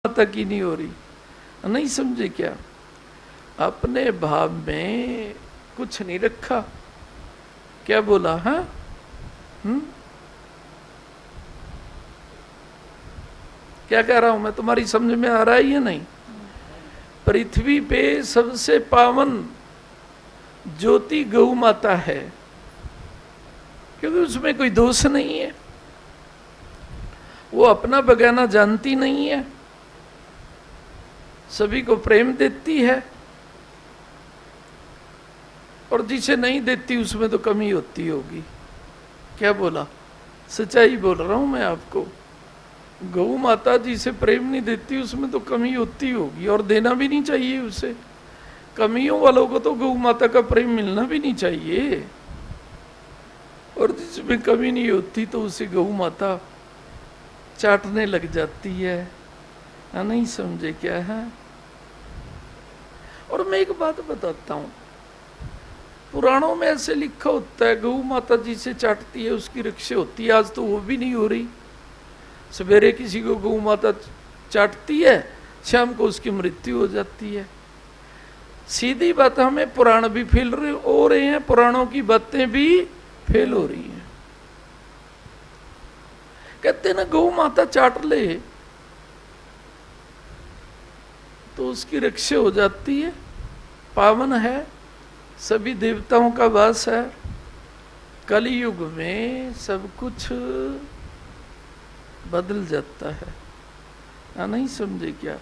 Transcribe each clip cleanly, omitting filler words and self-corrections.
माता की नहीं हो रही। नहीं समझे क्या? अपने भाव में कुछ नहीं रखा। क्या बोला? हाँ, क्या कह रहा हूं मैं? तुम्हारी समझ में आ रहा है या नहीं? पृथ्वी पे सबसे पावन ज्योति गौ माता है, क्योंकि उसमें कोई दोष नहीं है। वो अपना बगाना जानती नहीं है, सभी को प्रेम देती है, और जिसे नहीं देती उसमें तो कमी होती होगी। क्या बोला? सच्चाई बोल रहा हूं मैं आपको। गौ माता जिसे प्रेम नहीं देती उसमें तो कमी होती होगी, और देना भी नहीं चाहिए उसे। कमियों वालों को तो गौ माता का प्रेम मिलना भी नहीं चाहिए, और जिसमें कमी नहीं होती तो उसे गौ माता चाटने लग जाती है। नहीं समझे क्या है? और मैं एक बात बताता हूं, पुराणों में ऐसे लिखा होता है गौ माता जिसे चाटती है उसकी रक्षा होती है। आज तो वो भी नहीं हो रही। सवेरे किसी को गौ माता चाटती है, शाम को उसकी मृत्यु हो जाती है। सीधी बात, हमें पुराण भी फेल हो रहे हैं, पुराणों की बातें भी फेल हो रही हैं। कहते ना गौ माता चाट ले तो उसकी रक्षा हो जाती है, पावन है, सभी देवताओं का वास है। कलयुग में सब कुछ बदल जाता है। नहीं समझे क्या?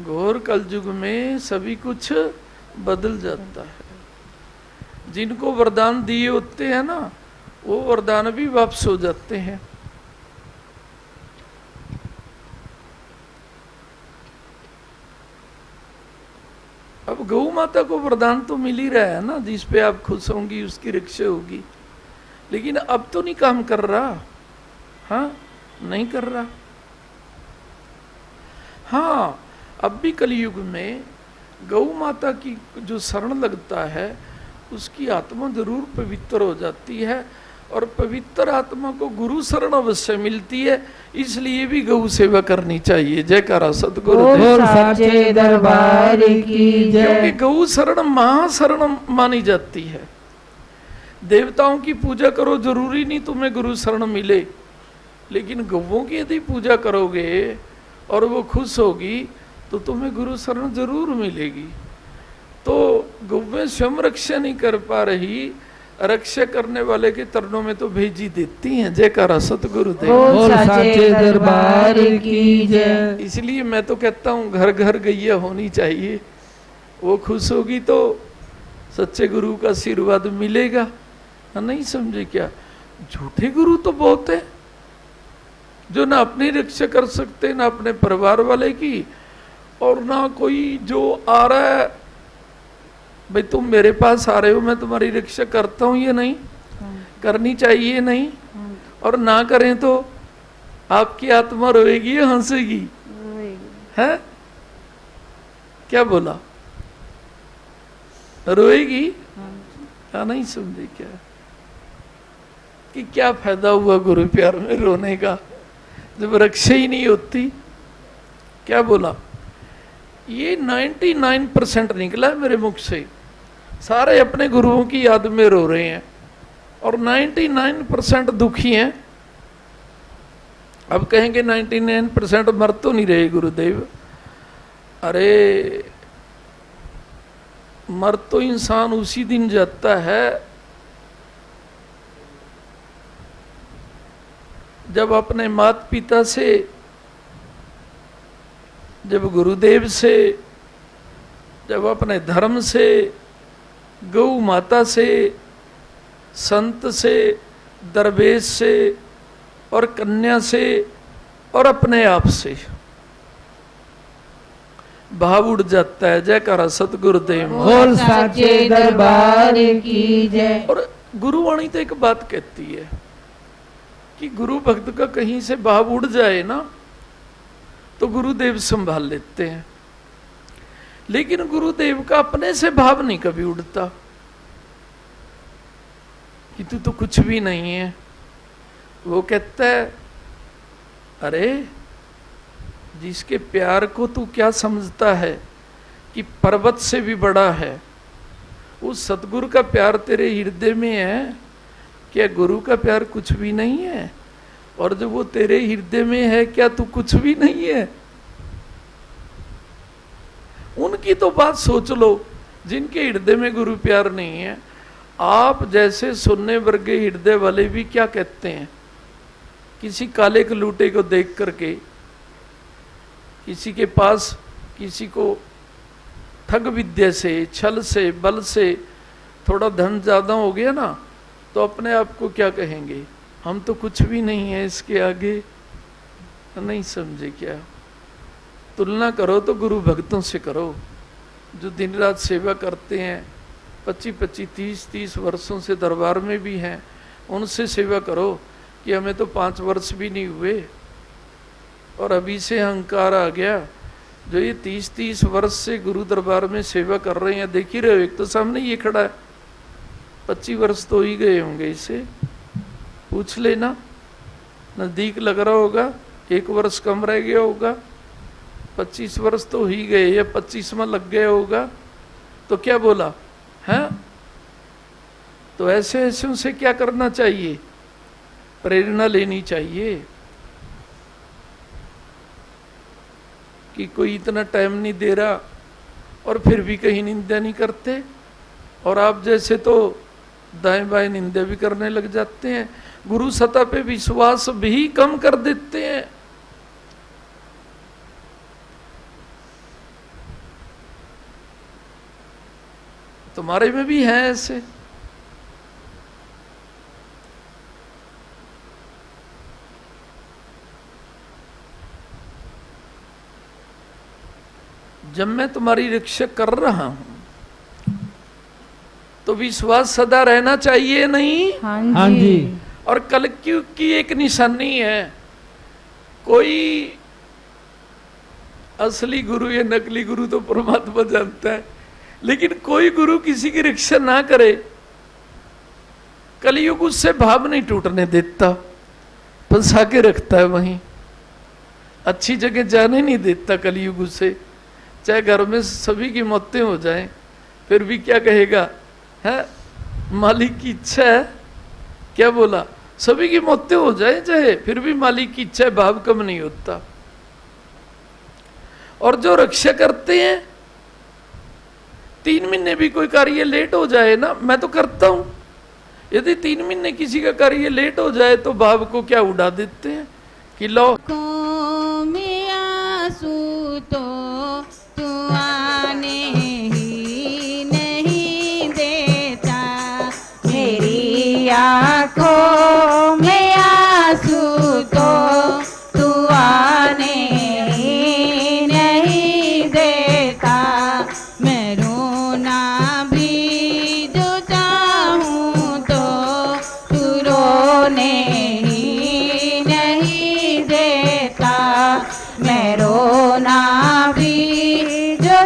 घोर कलयुग में सभी कुछ बदल जाता है। जिनको वरदान दिए होते हैं ना, वो वरदान भी वापस हो जाते हैं। अब गौ माता को वरदान तो मिल ही रहा है ना, जिस पे आप खुश होंगी उसकी रक्षा होगी, लेकिन अब तो नहीं काम कर रहा। हाँ, नहीं कर रहा। हाँ, अब भी कलयुग में गौ माता की जो शरण लगता है उसकी आत्मा जरूर पवित्र हो जाती है, और पवित्र आत्मा को गुरु शरण अवश्य मिलती है। इसलिए भी गौ सेवा करनी चाहिए। जयकारा सतगुरु साचे दरबार की जय। क्योंकि गौ शरण महाशरण मानी जाती है। देवताओं की पूजा करो, जरूरी नहीं तुम्हें गुरु शरण मिले, लेकिन गौओं की यदि पूजा करोगे और वो खुश होगी तो तुम्हें गुरु शरण जरूर मिलेगी। तो गौवें स्वयं रक्षा नहीं कर पा रही, रक्षा करने वाले के चरणों में तो भेजी देती हैं। जयकारा सतगुरुदेव साचे दरबार की जय। इसलिए मैं तो कहता हूँ घर घर गैया होनी चाहिए। वो खुश होगी तो सच्चे गुरु का आशीर्वाद मिलेगा। नहीं समझे क्या? झूठे गुरु तो बहुत है जो ना अपनी रक्षा कर सकते, ना अपने परिवार वाले की, और ना कोई जो आ रहा है भाई तुम मेरे पास आ रहे हो मैं तुम्हारी रक्षा करता हूं, ये नहीं करनी चाहिए। नहीं, और ना करें तो आपकी आत्मा रोएगी या हंसेगी? है क्या बोला? रोएगी। क्या नहीं समझे क्या? कि क्या फायदा हुआ गुरु प्यार में रोने का जब रक्षा ही नहीं होती? क्या बोला? ये 99% निकला है मेरे मुख से। सारे अपने गुरुओं की याद में रो रहे हैं और 99% दुखी हैं। अब कहेंगे 99% मर तो नहीं रहे गुरुदेव। अरे मर तो इंसान उसी दिन जाता है जब अपने माता पिता से, जब गुरुदेव से, जब अपने धर्म से, गौ माता से, संत से, दरवेश से और कन्या से और अपने आप से भाव उड़ जाता है। जयकारा सतगुरुदेव बोल साचे दरबार की जय। और गुरुवाणी तो एक बात कहती है कि गुरु भक्त का कहीं से भाव उड़ जाए ना तो गुरुदेव संभाल लेते हैं, लेकिन गुरुदेव का अपने से भाव नहीं कभी उड़ता कि तू तो कुछ भी नहीं है। वो कहता है अरे जिसके प्यार को तू क्या समझता है कि पर्वत से भी बड़ा है, उस सतगुरु का प्यार तेरे हृदय में है, क्या गुरु का प्यार कुछ भी नहीं है? और जब वो तेरे हृदय में है, क्या तू कुछ भी नहीं है? उनकी तो बात सोच लो, जिनके हृदय में गुरु प्यार नहीं है। आप जैसे सुनने वर्गे हृदय वाले भी क्या कहते हैं, किसी काले कलूटे को देख करके, किसी के पास किसी को ठग विद्या से, छल से, बल से थोड़ा धन ज्यादा हो गया ना, तो अपने आप को क्या कहेंगे, हम तो कुछ भी नहीं है इसके आगे। नहीं समझे क्या? तुलना करो तो गुरु भक्तों से करो, जो दिन रात सेवा करते हैं, 25-25, 30-30 वर्षों से दरबार में भी हैं, उनसे सेवा करो कि हमें तो 5 वर्ष भी नहीं हुए और अभी से अहंकार आ गया। जो ये 30-30 वर्ष से गुरु दरबार में सेवा कर रहे हैं, देख ही रहे हो, एक तो सामने ये खड़ा है, 25 वर्ष तो ही गए होंगे इसे, पूछ लेना, नजदीक लग रहा होगा, 1 वर्ष कम रह गया होगा, 25 वर्ष तो ही गए या 25वां लग गया होगा। तो क्या बोला है? तो ऐसे ऐसे उनसे क्या करना चाहिए, प्रेरणा लेनी चाहिए कि कोई इतना टाइम नहीं दे रहा और फिर भी कहीं निंदा नहीं करते, और आप जैसे तो दाएं बाएं निंदा भी करने लग जाते हैं, गुरु सत्ता पे विश्वास भी कम कर देते हैं। तुम्हारे में भी है ऐसे? जब मैं तुम्हारी रक्षा कर रहा हूं तो विश्वास सदा रहना चाहिए, नहीं? हाँ जी। और कलयुग की एक निशानी है, कोई असली गुरु या नकली गुरु तो परमात्मा जानता है, लेकिन कोई गुरु किसी की रक्षा ना करे, कलयुग उससे भाव नहीं टूटने देता, फंसा के रखता है वहीं, अच्छी जगह जाने नहीं देता कलयुग उसे। चाहे घर में सभी की मौतें हो जाएं, फिर भी क्या कहेगा, है मालिक की इच्छा है। क्या बोला? सभी की मौतें हो जाए चाहे, फिर भी मालिक की इच्छा है, भाव कम नहीं होता। और जो रक्षा करते हैं, 3 महीने भी कोई कार्य लेट हो जाए ना, मैं तो करता हूं, यदि 3 महीने किसी का कार्य लेट हो जाए तो भाव को क्या उड़ा देते हैं कि लो में आंसू तो तू आने ही नहीं देता, मेरी आंखों में आंसू तो तू आने ही नहीं देता, मैं रोना भी जो चाहूं तो तू रोने ही नहीं देता, मैं रोना भी जो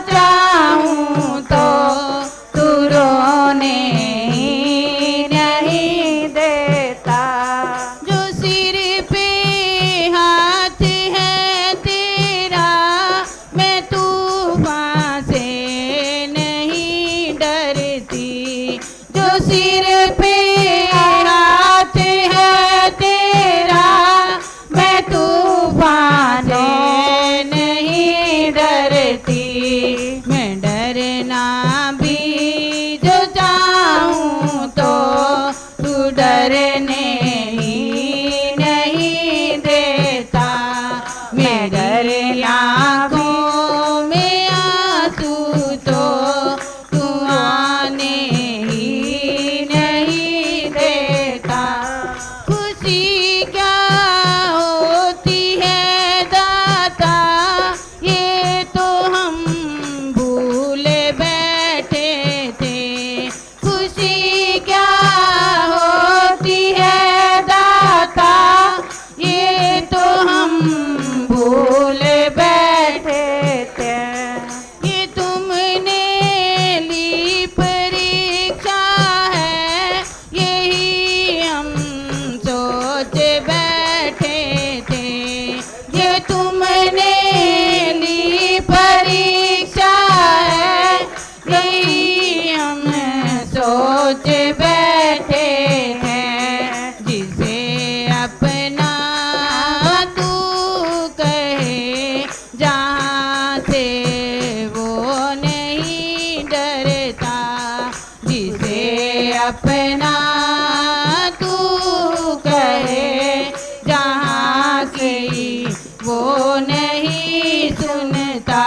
देता,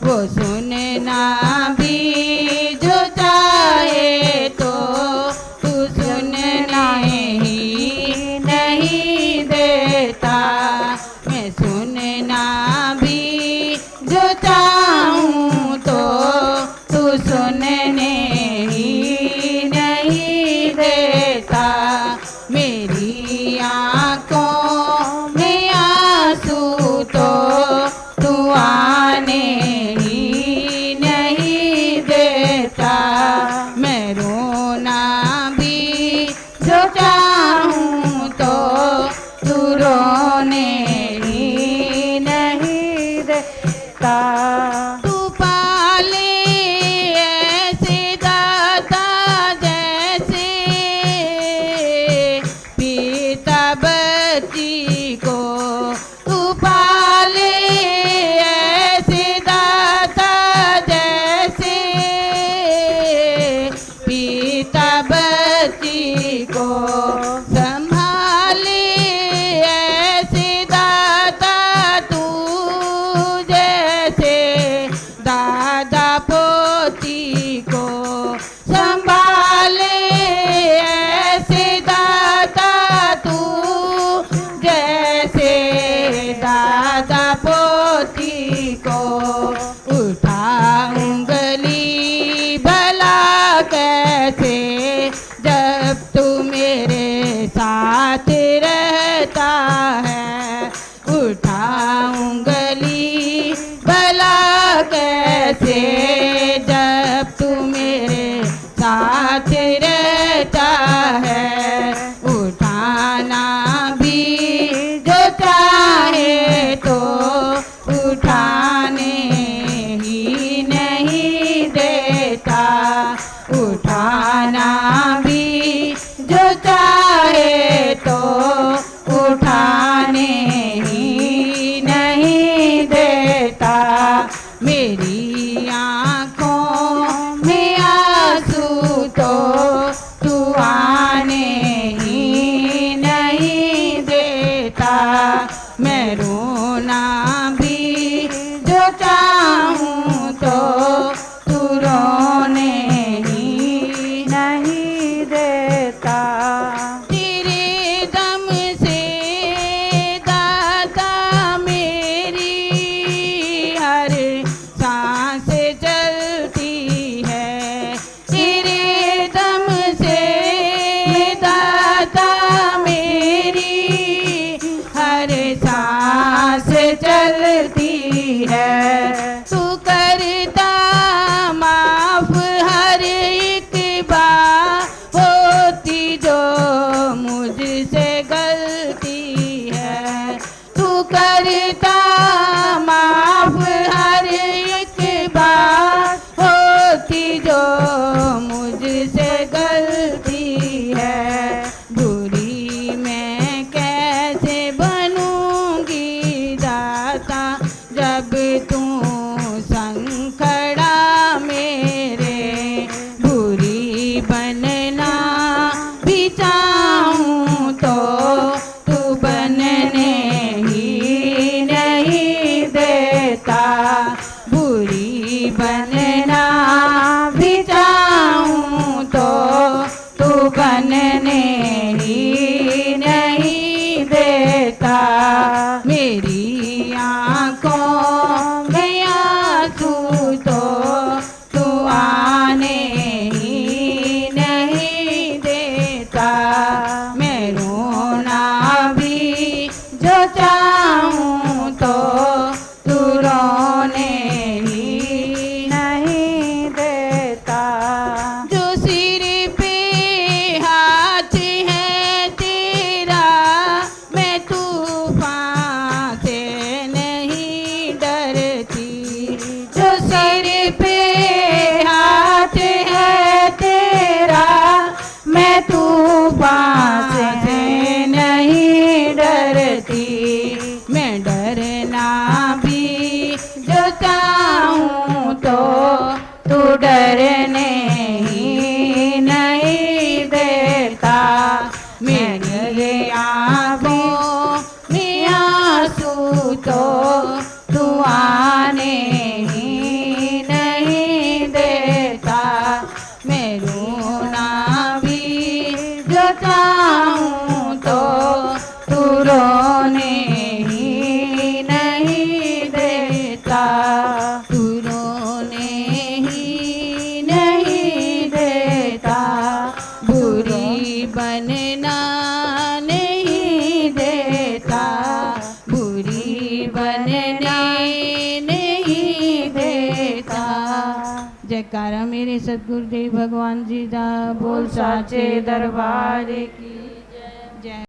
वो सुनना भी जो चाहे तो तू सुनना ही नहीं देता। मैं सुनना भी जो चाहूँ तो तू सुनने ही नहीं देता। मेरी आँखों में आंसू तो तू आने ही नहीं देता। मैं रोना भी जो चाहूँ तो तू रोने ही नहीं देता। तू पाले ऐसे दाता जैसे पिता बच्ची को, तू पाले ऐसे दाता जैसे पिता बच्ची को, संभाले ऐसे दाता तू जैसे दादा पोती को, संभाले ऐसे दाता तू जैसे दादा पोती को। उठा उंगली भला कैसे जब तू मेरे साथ रहता है। उठा उंगली भला कैसे जब तू मेरे साथ रहता है। उठाना भी जो चाहे तो उठाने ही नहीं देता। उठाना भी जो चाहे तो उठाने ही नहीं देता। मेरी आँखों में आंसू तो तू आने ही नहीं देता। मैं रोना भी जो चाहूँ तो तू रोने ही नहीं देता। तेरे दम से दाता मेरी हर सांस देता, गुरु ने ही नहीं देता, बुरी बनना नहीं देता, बुरी बनने नहीं देता। जयकारा मेरे सतगुरुदेव भगवान जी दा, बोल साचे दरबार की।